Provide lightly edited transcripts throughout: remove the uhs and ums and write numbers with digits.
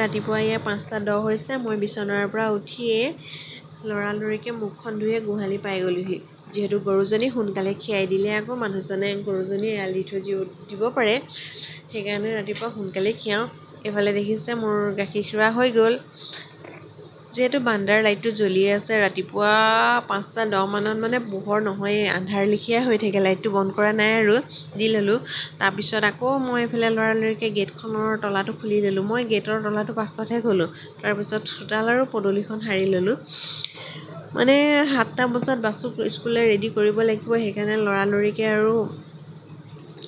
ৰাতিপুৱা 5:10 হৈছে। মই বিচনাৰ পৰা উঠিয়ে লৰালৰিকৈ মুখখন ধুয়ে গোহালি পাই গ'লোহি। যিহেতু গৰুজনী সোনকালে খীৰাই দিলে আকৌ মানুহজনে গৰুজনী এৰাল দি থৈ দিব পাৰে, সেইকাৰণে ৰাতিপুৱা সোনকালে খীৰাওঁ। এইফালে দেখিছে মোৰ গাখীৰ খিৰোৱা হৈ গ'ল। যিহেতু বান্দাৰ লাইটটো জ্বলি আছে, ৰাতিপুৱা 5:10 মানত মানে পোহৰ নহয়েই, আন্ধাৰ লেখীয়া হৈ থাকে। লাইটটো বন্ধ কৰা নাই আৰু দি ল'লোঁ। তাৰপিছত আকৌ মই এইফালে লৰালৰিকৈ গেটখনৰ তলাটো খুলি ল'লোঁ। মই গেটৰ তলাটো পাছতহে খোলোঁ। তাৰপিছত চোতাল আৰু পদূলিখন সাৰি ল'লোঁ। মানে 7টা বজাত বাছুক স্কুললৈ ৰেডি কৰিব লাগিব, সেইকাৰণে লৰালৰিকৈ আৰু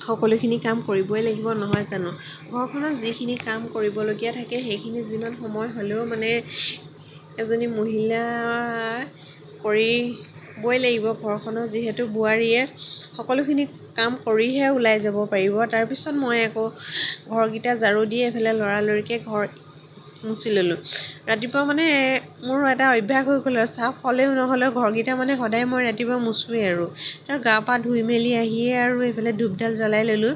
সকলোখিনি কাম কৰিবই লাগিব, নহয় জানো। ঘৰখনত যিখিনি কাম কৰিবলগীয়া থাকে সেইখিনি যিমান সময় হ'লেও মানে এজনী মহিলা কৰিবই লাগিব। ঘৰখনৰ যিহেতু বোৱাৰীয়ে সকলোখিনি কাম কৰিহে ওলাই যাব পাৰিব। তাৰপিছত মই আকৌ ঘৰকেইটা ঝাৰু দি এইফালে লৰালৰিকৈ ঘৰ মুচি ল'লোঁ। ৰাতিপুৱা মানে মোৰ এটা অভ্যাস হৈ গ'ল আৰু চাফ হ'লেও নহ'লেও ঘৰকেইটা মানে সদায় মই ৰাতিপুৱা মুচোৱেই আৰু। তাৰ গা পা ধুই মেলি আহিয়ে আৰু এইফালে ধূপডাল জ্বলাই ল'লোঁ।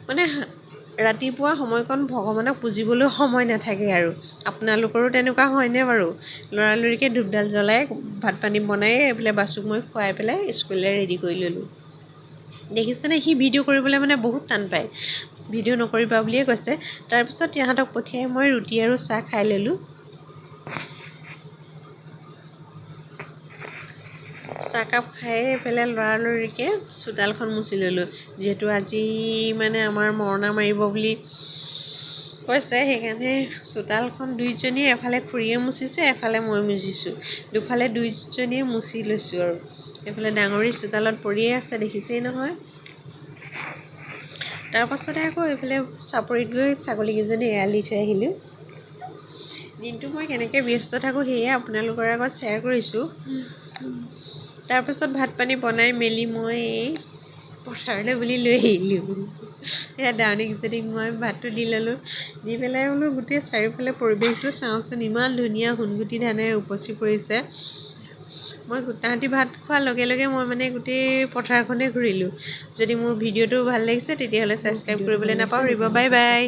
মানে ৰাতিপুৱা সময়কণ ভগৱানক পুজিবলৈও সময় নাথাকে আৰু। আপোনালোকৰো তেনেকুৱা হয়নে বাৰু? লৰালৰিকৈ ধূপডাল জ্বলাই ভাত পানী বনাই এইফালে বাছুক মই খুৱাই পেলাই স্কুললৈ ৰেডি কৰি ল'লোঁ। দেখিছেনে, সি ভিডিঅ' কৰিবলৈ মানে বহুত টান পায়। ভিডিঅ' নকৰিবা বুলিয়ে কৈছে। তাৰপিছত সিহঁতক পঠিয়াই মই ৰুটি আৰু চাহ খাই ল'লোঁ। চাহকাপ খাই এইফালে লৰালৰিকৈ চোতালখন মুচি ল'লোঁ। যিহেতু আজি মানে আমাৰ মৰণা মাৰিব বুলি কৈছে, সেইকাৰণে চোতালখন দুইজনীয়ে এফালে খুৰীয়ে মুচিছে, এফালে মই মুচিছোঁ। দুফালে দুইজনীয়ে মুচি লৈছোঁ আৰু। এইফালে ডাঙৰি চোতালত পৰিয়ে আছে, দেখিছেই নহয়। তাৰপাছতে আকৌ এইফালে চাপৰিত গৈ ছাগলীকেইজনী এৰাল দি থৈ আহিলোঁ। দিনটো মই কেনেকৈ ব্যস্ত থাকোঁ সেয়ে আপোনালোকৰ আগত শ্বেয়াৰ কৰিছোঁ। তাৰপাছত ভাত পানী বনাই মেলি মই পথাৰলৈ বুলি লৈ আহিলোঁ। এয়া দাৱনীকেইজনীক মই ভাতটো দি ল'লোঁ। দি পেলাই বোলো গোটেই চাৰিওফালে পৰিৱেশটো চাওঁচোন, ইমান ধুনীয়া সোণগুটি ধানেৰে উপচি পৰিছে। মই তাহাঁতি ভাত খোৱাৰ লগে লগে মই মানে গোটেই পথাৰখনেই ঘূৰিলোঁ। যদি মোৰ ভিডিঅ'টো ভাল লাগিছে তেতিয়াহ'লে ছাবস্ক্ৰাইব কৰিবলৈ নাপাহৰিব। Bye bye.